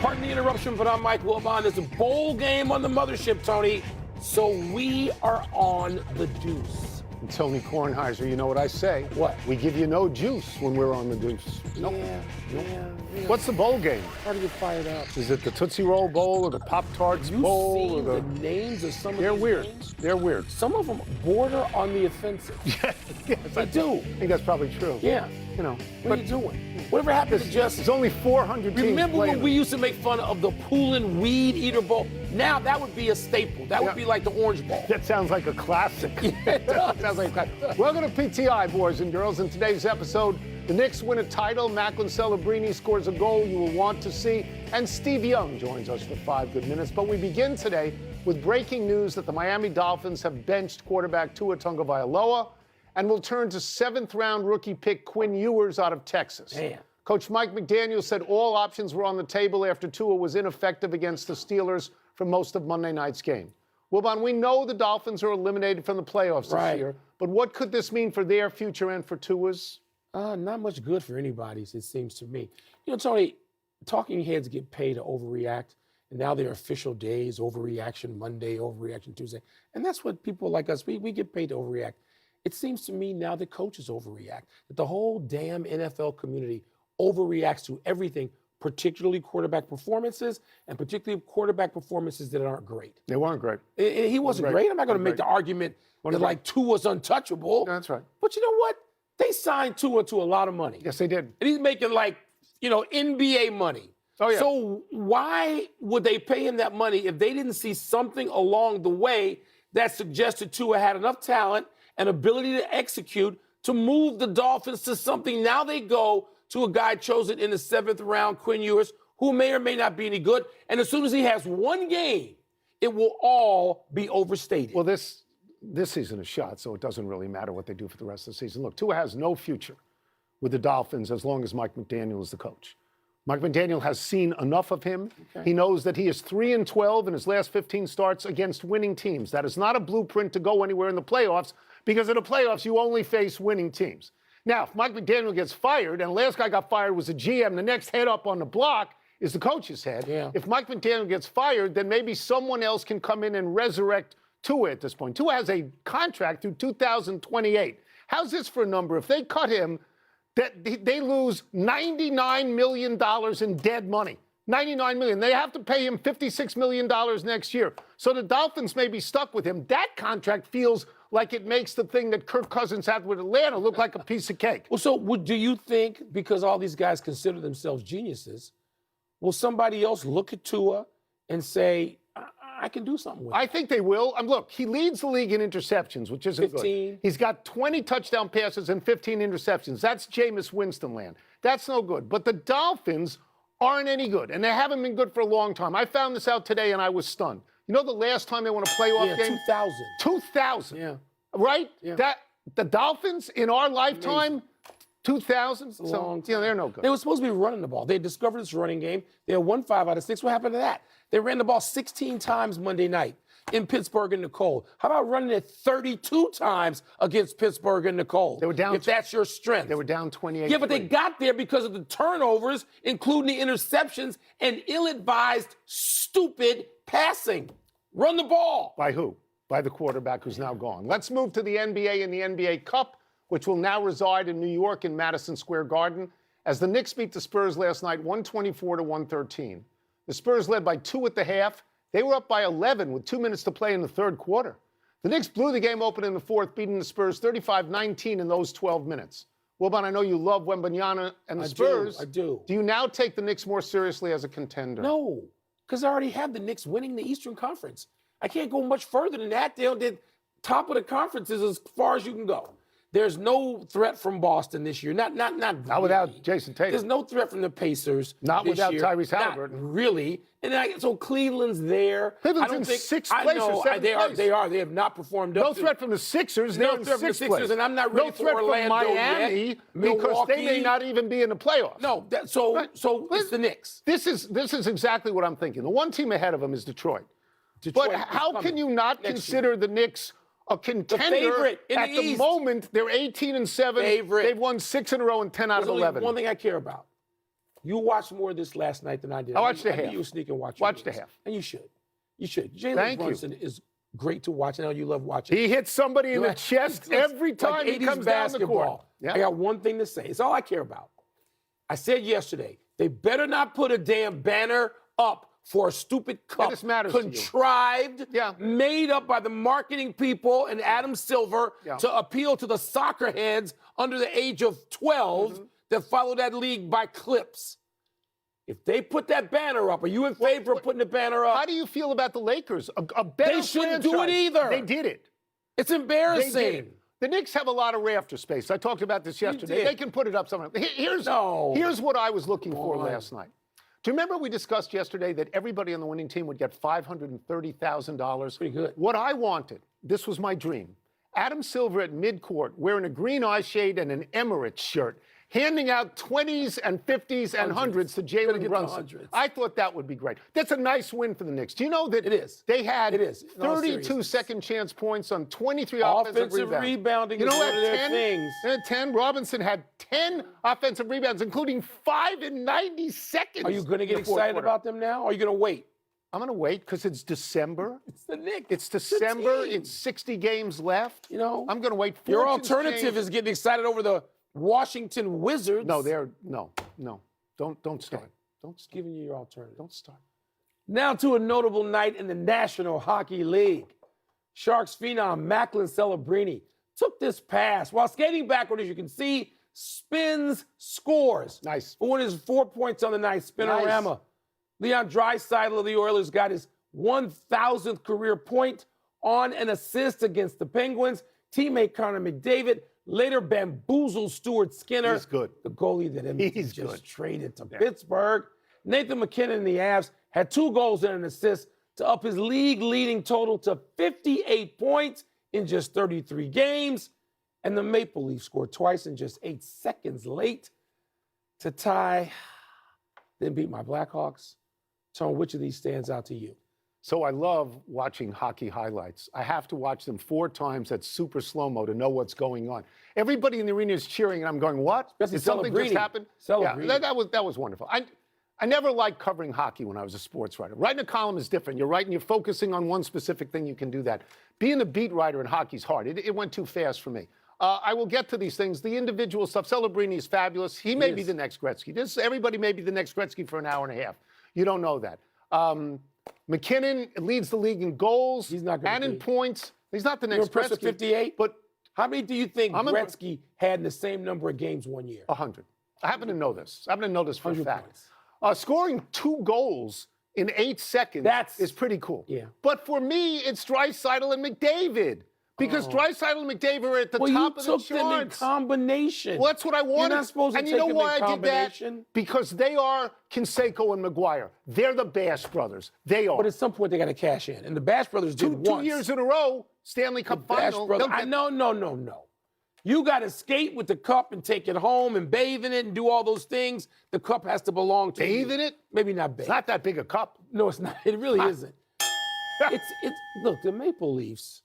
Pardon the interruption, but I'm Mike Wilbon. There's a bowl game on the mothership, Tony. So we are on the deuce. And Tony Kornheiser, you know what I say? What? We give you no juice when we're on the deuce. Nope. Yeah. What's the bowl game? Hard to get fired up. Is it the Tootsie Roll Bowl or the Pop-Tarts Bowl? You've Or seen the names of some of They're these weird. games? They're weird. Some of them border on the offensive. Yes, They do. I think that's probably true. Yeah. You know. What are you doing? Whatever happened to just... There's only 400 teams Remember when playing. we used to make fun of the Poolin Weed Eater Bowl? Now that would be a staple. That would be like the Orange Bowl. That sounds like a classic. It does. Sounds like a classic. Welcome to PTI, boys and girls. In today's episode, the Knicks win a title, Macklin Celebrini scores a goal you will want to see, and Steve Young joins us for 5 good minutes. But we begin today with breaking news that the Miami Dolphins have benched quarterback Tua Tagovailoa and will turn to 7th-round rookie pick Quinn Ewers out of Texas. Man. Coach Mike McDaniel said all options were on the table after Tua was ineffective against the Steelers for most of Monday night's game. Wilbon, we know the Dolphins are eliminated from the playoffs this year, but what could this mean for their future and for Tua's? Not much good for anybody's, it seems to me. You know, Tony, talking heads get paid to overreact, and now their official days, overreaction Monday, overreaction Tuesday, and that's what people like us, we get paid to overreact. It seems to me now that coaches overreact, that the whole damn NFL community overreacts to everything, particularly quarterback performances, and particularly quarterback performances that aren't great. They weren't great. He wasn't great. I'm not going to make the argument that like Tua's untouchable. No, that's right. But you know what? They signed Tua to a lot of money. Yes, they did. And he's making like, NBA money. Oh, yeah. So why would they pay him that money if they didn't see something along the way that suggested Tua had enough talent and ability to execute to move the Dolphins to something? Now they go to a guy chosen in the 7th round, Quinn Ewers, who may or may not be any good. And as soon as he has one game, it will all be overstated. Well, this season is shot, so it doesn't really matter what they do for the rest of the season. Look, Tua has no future with the Dolphins as long as Mike McDaniel is the coach. Mike McDaniel has seen enough of him. Okay. He knows that he is 3-12 in his last 15 starts against winning teams. That is not a blueprint to go anywhere in the playoffs, because in the playoffs, you only face winning teams. Now, if Mike McDaniel gets fired, and the last guy got fired was a GM, the next head up on the block is the coach's head. Yeah. If Mike McDaniel gets fired, then maybe someone else can come in and resurrect Tua at this point. Tua has a contract through 2028. How's this for a number? If they cut him, they lose $99 million in dead money. $99 million. They have to pay him $56 million next year. So the Dolphins may be stuck with him. That contract feels like it makes the thing that Kirk Cousins had with Atlanta look like a piece of cake. Well, so do you think, because all these guys consider themselves geniuses, will somebody else look at Tua and say, I can do something with it? I think they will. Look, he leads the league in interceptions, which isn't 15. good. He's got 20 touchdown passes and 15 interceptions. That's Jameis Winston land. That's no good. But the Dolphins aren't any good, and they haven't been good for a long time. I found this out today, and I was stunned. You know the last time they won a playoff game? 2000. 2000. Yeah. Right? Yeah. The Dolphins in our lifetime, 2000. It's a long time. They're no good. They were supposed to be running the ball. They discovered this running game. They had won 5 out of 6. What happened to that? They ran the ball 16 times Monday night in Pittsburgh in the cold. How about running it 32 times against Pittsburgh in the cold? They were down. If that's your strength. They were down 28. Yeah, but they got there because of the turnovers, including the interceptions and ill-advised, stupid passing. Run the ball. By who? By the quarterback who's now gone. Let's move to the NBA and the NBA Cup, which will now reside in New York in Madison Square Garden, as the Knicks beat the Spurs last night 124-113. The Spurs led by 2 at the half. They were up by 11 with 2 minutes to play in the third quarter. The Knicks blew the game open in the fourth, beating the Spurs 35-19 in those 12 minutes. Wilbon, I know you love Wembanyama and the Spurs. I do. Do you now take the Knicks more seriously as a contender? No, because I already have the Knicks winning the Eastern Conference. I can't go much further than that. They're top of the conference is as far as you can go. There's no threat from Boston this year. Not really. Without Jason Tatum. There's no threat from the Pacers. Not this without year. Tyrese Halliburton. Not really. And so Cleveland's there. Cleveland's in sixth place or seventh place. They are. They have not performed No up to. threat from the Sixers. No They're in threat from the sixth Sixers, place. and I'm not ready no for threat Orlando from Miami yet. because Milwaukee. they may not even be in the playoffs. No, so it's the Knicks. This is exactly what I'm thinking. The one team ahead of them is Detroit. But how can you not consider the Knicks a contender? Favorite in at the the East. moment? They're 18-7. Favorite. They've won 6 in a row and 10 out of 11. One thing I care about. You watched more of this last night than I did. I watched the I knew half. you were sneaking watching. Watched the half. And you should. You should. Jalen Thank you. Brunson is great to watch. I know you love watching. He hits somebody in the chest every time he comes down the court. Yeah. I got one thing to say. It's all I care about. I said yesterday, they better not put a damn banner up for a stupid cup this matters contrived, Yeah. made up by the marketing people and Adam Silver to appeal to the soccer heads under the age of 12 that follow that league by clips. If they put that banner up, are you in favor of putting the banner up? How do you feel about the Lakers? A better They shouldn't do it franchise. either. They did it. It's embarrassing. They did it. The Knicks have a lot of rafter space. I talked about this yesterday. They can put it up somewhere. Here's what I was looking for last night. Do you remember we discussed yesterday that everybody on the winning team would get $530,000? Pretty good. What I wanted, this was my dream, Adam Silver at midcourt wearing a green eye shade and an Emirates shirt, handing out 20s and 50s and hundreds to Jalen Brunson. I thought that would be great. That's a nice win for the Knicks. Do you know that they had 32 second chance points on 23 offensive rebounding? You know what? Things. 10. Robinson had 10 offensive rebounds, including 5 in 90 seconds. Are you going to get excited about them now, or are you going to wait? I'm going to wait because it's December. It's the Knicks. It's December. It's 60 games left. You know, I'm going to wait. Your alternative is getting excited over the Washington Wizards. No, don't start. Don't start. Giving you your alternative. Don't start. Now to a notable night in the National Hockey League. Sharks phenom Macklin Celebrini took this pass while skating backward, as you can see, spins, scores. Nice. For one of his 4 points on the night, spinorama. Nice. Leon Draisaitl of the Oilers got his 1,000th career point on an assist against the Penguins. Teammate Connor McDavid later bamboozled Stuart Skinner, He's good. the goalie that He's just good. traded to Pittsburgh. Nathan McKinnon and the Avs had 2 goals and an assist to up his league-leading total to 58 points in just 33 games. And the Maple Leafs scored twice in just 8 seconds late to tie, then beat my Blackhawks. Tone, which of these stands out to you? So I love watching hockey highlights. I have to watch them 4 times at super slow-mo to know what's going on. Everybody in the arena is cheering, and I'm going, what? Did something just happen? Yeah, that was wonderful. I never liked covering hockey when I was a sports writer. Writing a column is different. You're writing, you're focusing on one specific thing, you can do that. Being a beat writer in hockey is hard. It went too fast for me. I will get to these things. The individual stuff, Celebrini is fabulous. He may be the next Gretzky. Everybody may be the next Gretzky for an hour and a half. You don't know that. McKinnon leads the league in goals and in points. He's not the next Gretzky. 58? But how many do you think Gretzky had in the same number of games one year? 100. I happen to know this. I happen to know this for a fact. Points. Scoring 2 goals in 8 seconds is pretty cool. Yeah. But for me, it's Draisaitl and McDavid. Because Draisaitl and McDavid are at the top of the charts. You took them in combination. Well, that's what I wanted. You're not supposed to and take you know them why in I did that? Because they are Canseco and Maguire. They're the Bash brothers. They are. But at some point, they got to cash in. And the Bash brothers did once. 2 years in a row, Stanley Cup final. No. You got to skate with the cup and take it home and bathe in it and do all those things. The cup has to belong to you. Bathe in it? Maybe not bathe. It's not that big a cup. No, it's not. It really isn't. Look, the Maple Leafs,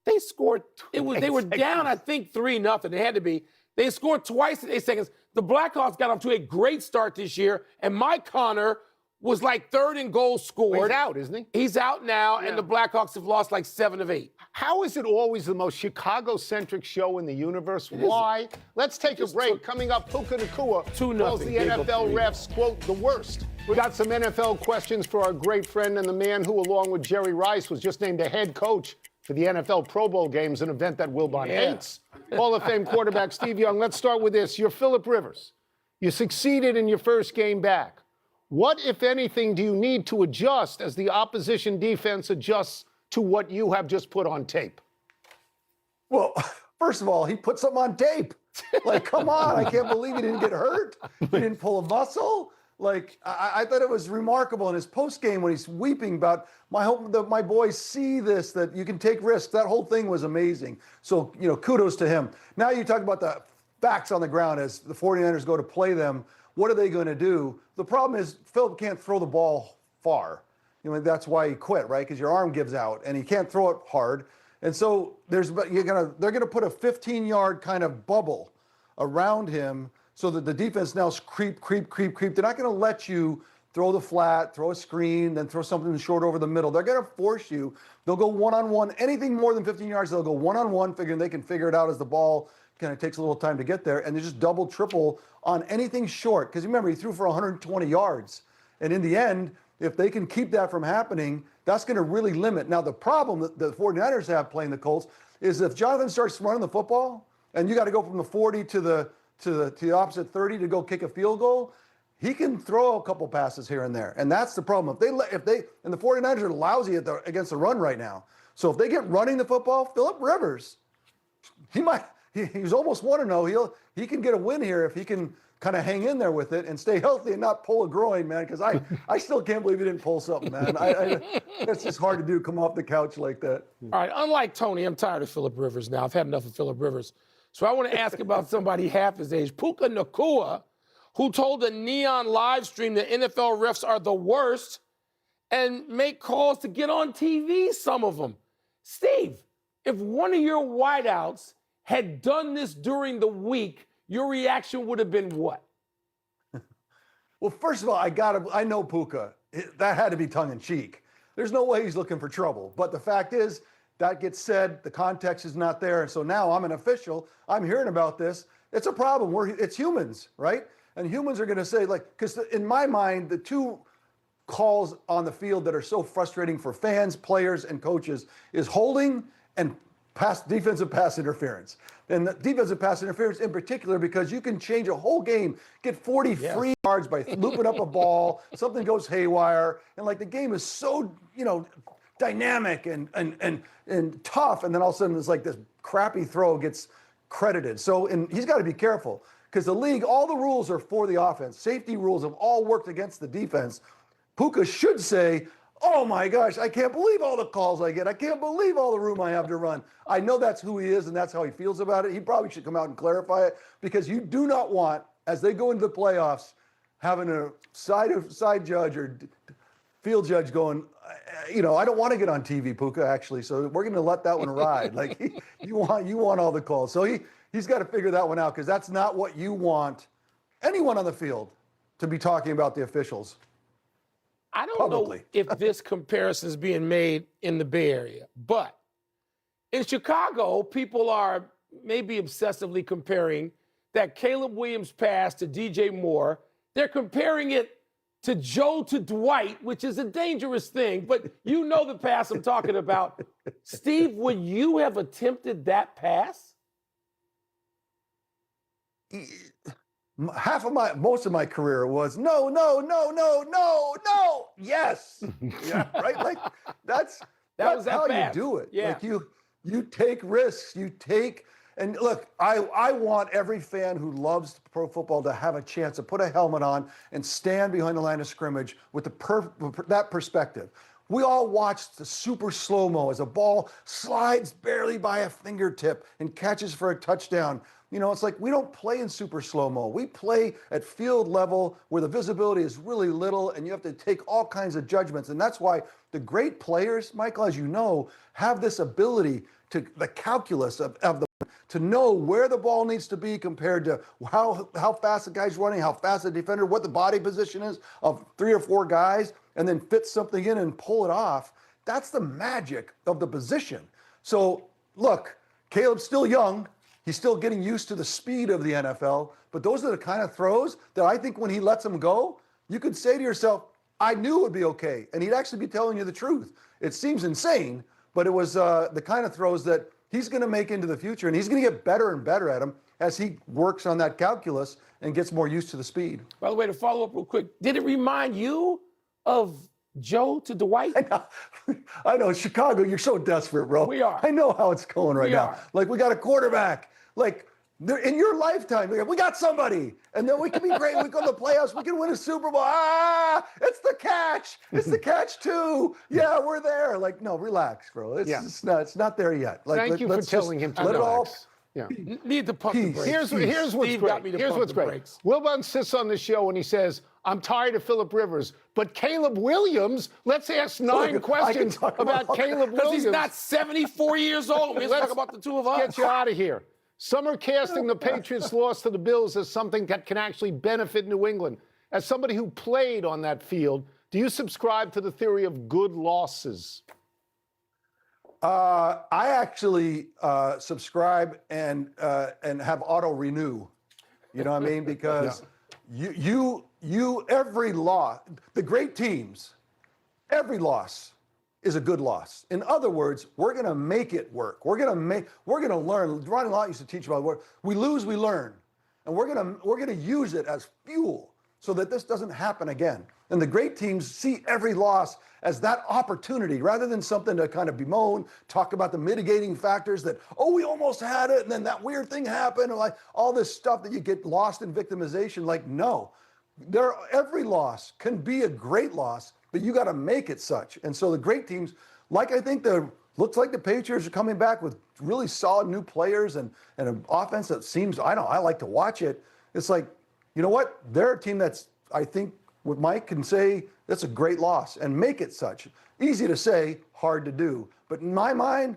they scored. They were down, I think, 3-0. They had to be. They scored twice in 8 seconds. The Blackhawks got off to a great start this year, and Mike Connor was like 3rd in goals scored. Well, he's out, isn't he? He's out now, and the Blackhawks have lost like 7 of 8. How is it always the most Chicago-centric show in the universe? Why? Let's take a break. Coming up, Puka Nacua calls the NFL refs, quote, the worst. We got some NFL questions for our great friend and the man who, along with Jerry Rice, was just named the head coach for the NFL Pro Bowl games, an event that Wilbon hates. Hall of Fame quarterback Steve Young. Let's start with this. You're Phillip Rivers. You succeeded in your first game back. What, if anything, do you need to adjust as the opposition defense adjusts to what you have just put on tape? Well, first of all, he put something on tape. Like, come on, I can't believe he didn't get hurt. He didn't pull a muscle. Like, I thought it was remarkable in his postgame when he's weeping about, I hope that my boys see this, that you can take risks. That whole thing was amazing. So, kudos to him. Now you talk about the facts on the ground as the 49ers go to play them. What are they going to do? The problem is Phillip can't throw the ball far. That's why he quit, right? Because your arm gives out, and he can't throw it hard. And so they're going to put a 15-yard kind of bubble around him so that the defense now creep. They're not going to let you throw the flat, throw a screen, then throw something short over the middle. They're going to force you. They'll go one-on-one. Anything more than 15 yards, they'll go one-on-one, figuring they can figure it out as the ball kind of takes a little time to get there. And they just double, triple on anything short. Because remember, he threw for 120 yards. And in the end, if they can keep that from happening, that's going to really limit. Now, the problem that the 49ers have playing the Colts is if Jonathan starts running the football and you got to go from the 40 to the opposite 30 to go kick a field goal, he can throw a couple passes here and there. And that's the problem. If they and the 49ers are lousy against the run right now. So if they get running the football, Phillip Rivers, he's almost 1-0. He can get a win here if he can kind of hang in there with it and stay healthy and not pull a groin, man, because I still can't believe he didn't pull something, man. It's just hard to do, come off the couch like that. All right, unlike Tony, I'm tired of Phillip Rivers now. I've had enough of Phillip Rivers. So I want to ask about somebody half his age, Puka Nacua, who told a Neon live stream that NFL refs are the worst and make calls to get on TV, some of them. Steve, if one of your wideouts had done this during the week, your reaction would have been what? Well, first of all, I know Puka. That had to be tongue in cheek. There's no way he's looking for trouble. But the fact is, that gets said, the context is not there. And so now I'm an official. I'm hearing about this. It's a problem. It's humans, right? And humans are going to say, like, because in my mind, the two calls on the field that are so frustrating for fans, players, and coaches is holding and defensive pass interference. And the defensive pass interference in particular, because you can change a whole game, get 40 free yards by looping up a ball, something goes haywire, and like the game is so, dynamic and tough, and then all of a sudden it's like this crappy throw gets credited. So, and he's got to be careful because the league, all the rules are for the offense. Safety rules have all worked against the defense. Puka should say, oh my gosh, I can't believe all the calls I get. I can't believe all the room I have to run. I know that's who he is and that's how he feels about it. He probably should come out and clarify it because you do not want, as they go into the playoffs, having a side judge or field judge going, I don't want to get on TV, Puka, actually. So we're going to let that one ride. Like you want all the calls. So he's got to figure that one out because that's not what you want anyone on the field to be talking about the officials. I don't know if this comparison is being made in the Bay Area, but in Chicago, people are maybe obsessively comparing that Caleb Williams pass to DJ Moore. They're comparing it to Joe to Dwight, which is a dangerous thing, but you know the pass I'm talking about. Steve, would you have attempted that pass? Most of my career was no, yes, yeah, right. Like that's how you do it. Yeah. Like you take risks. And look, I want every fan who loves pro football to have a chance to put a helmet on and stand behind the line of scrimmage with that perspective. We all watched the super slow-mo as a ball slides barely by a fingertip and catches for a touchdown. It's like we don't play in super slow-mo. We play at field level where the visibility is really little and you have to take all kinds of judgments. And that's why the great players, Michael, as you know, have this ability to the calculus to know where the ball needs to be compared to how fast the guy's running, how fast the defender, what the body position is of 3 or 4 guys, and then fit something in and pull it off. That's the magic of the position. So look, Caleb's still young. He's still getting used to the speed of the NFL, but those are the kind of throws that I think when he lets them go, you could say to yourself, I knew it would be okay. And he'd actually be telling you the truth. It seems insane, but it was the kind of throws that he's going to make into the future, and he's going to get better and better at them as he works on that calculus and gets more used to the speed. By the way, to follow up real quick, did it remind you of Joe to Dwight? I know, Chicago, you're so desperate, bro. We are. I know how it's going right now. Like, we got a quarterback. Like, in your lifetime, we got somebody. And then we can be great. We go to the playoffs. We can win a Super Bowl. It's the catch. It's the catch, too. Yeah, we're there. Like, no, relax, bro. It's not there yet. Like, Thank you for telling him to let relax. it all. Yeah. Need to pump the brakes. Here's what's great. Here's what's great. Wilbon sits on the show and he says, I'm tired of Phillip Rivers, but Caleb Williams, let's ask 9 questions about Caleb Williams. Because he's not 74 years old. Let's talk about the two of us. Get you out of here. Some are casting the Patriots' loss to the Bills as something that can actually benefit New England. As somebody who played on that field, do you subscribe to the theory of good losses? I actually subscribe and have auto renew. You know what I mean? Because you every loss, the great teams, every loss is a good loss. In other words, we're going to make it work. We're going to learn. Ronnie Lott used to teach about what we lose, we learn, and we're going to use it as fuel so that this doesn't happen again. And the great teams see every loss as that opportunity rather than something to kind of bemoan, talk about the mitigating factors that, oh, we almost had it, and then that weird thing happened, and like all this stuff that you get lost in victimization. Like, no, every loss can be a great loss, but you got to make it such. And so the great teams, like I think looks like the Patriots are coming back with really solid new players and an offense that seems, I like to watch it. It's like, you know what? They're a team that's, I think, what Mike can say, that's a great loss and make it such. Easy to say, hard to do. But in my mind,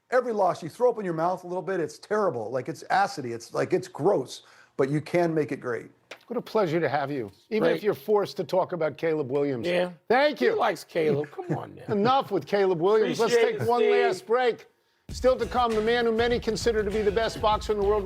every loss you throw up in your mouth a little bit, it's terrible. Like it's acidy. It's like it's gross, but you can make it great. What a pleasure to have you, even Great. if you're forced to talk about Caleb Williams. Yeah. Thank you. He likes Caleb. Come on now. Enough with Caleb Williams. Let's Appreciate take it, one Steve. last break. Still to come, the man who many consider to be the best boxer in the world